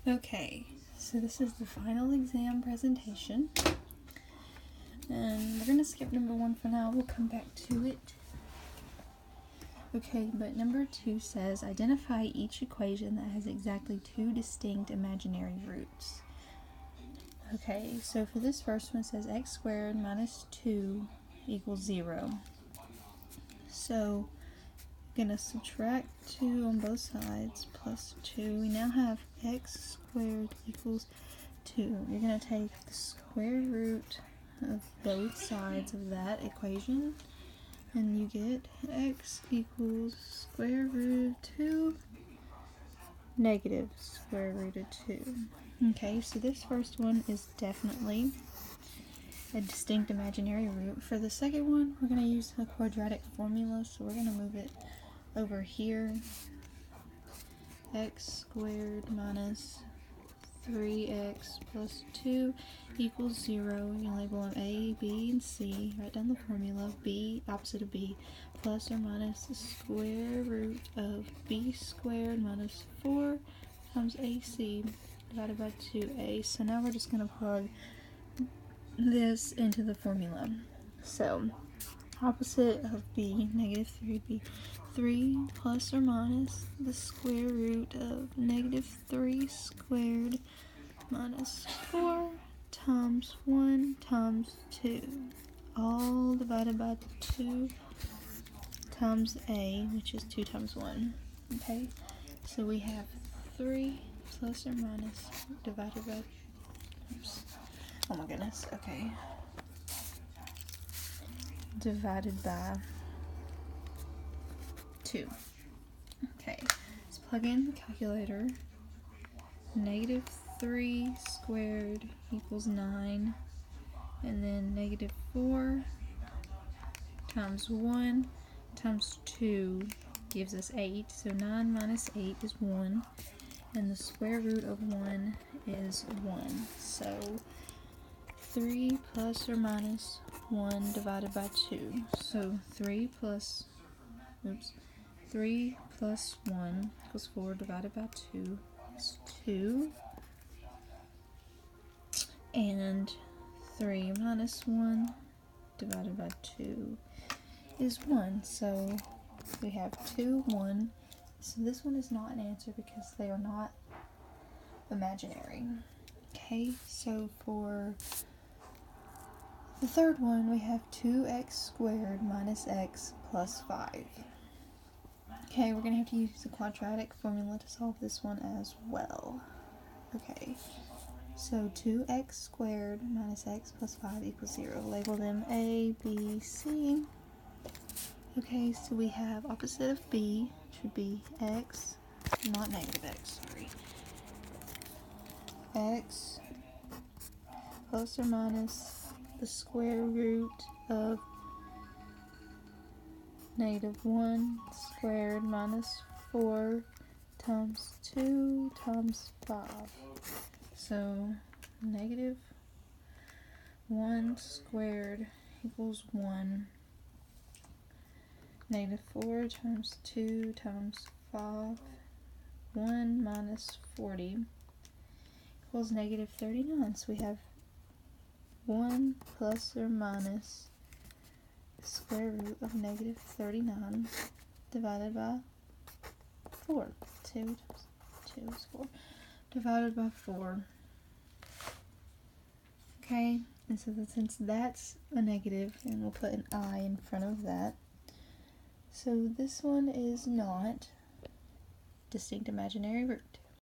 Okay, so this is the final exam presentation, and we're going to skip number 1 for now. We'll come back to it. Okay, but number 2 says, identify each equation that has exactly 2 distinct imaginary roots. Okay, so for this first one, it says x squared minus 2 equals 0. So, I'm going to subtract 2 on both sides plus 2. We now have x squared equals 2. You're going to take the square root of both sides of that equation, and you get x equals square root of 2 negative square root of 2. Okay, so this first one is definitely a distinct imaginary root. For the second one, we're going to use a quadratic formula, so we're going to move it over here. X squared minus 3x plus 2 equals 0. You label them A, B, and C. Write down the formula. B, opposite of B, plus or minus the square root of B squared minus 4 times AC divided by 2A. So now we're just going to plug this into the formula. So, opposite of B, negative 3B. 3 plus or minus the square root of negative 3 squared minus 4 times 1 times 2, all divided by 2 times A, which is 2 times 1. Okay, so we have 3 plus or minus divided by, oops, oh my goodness, okay, divided by 2. Okay, let's plug in the calculator. Negative 3 squared equals 9, and then negative 4 times 1 times 2 gives us 8, so 9 minus 8 is 1, and the square root of 1 is 1, so 3 plus or minus 1 divided by 2, so 3 plus 1 equals 4 divided by 2 is 2, and 3 minus 1 divided by 2 is 1, so we have 2, 1, so this one is not an answer because they are not imaginary. Okay, so for the third one, we have 2x squared minus x plus 5. Okay, we're going to have to use the quadratic formula to solve this one as well. Okay, so 2x squared minus x plus 5 equals 0. Label them A, B, C. Okay, so we have opposite of B, should be x, not negative x, sorry. X plus or minus the square root of negative 1 squared minus 4 times 2 times 5. So negative 1 squared equals 1. Negative 4 times 2 times 5. 1 minus 40 equals negative 39. So we have 1 plus or minus the square root of negative 39 divided by 4. 2 times 2 is 4. Divided by 4. Okay, and so since that's a negative, and we'll put an I in front of that, so this one is not distinct imaginary root.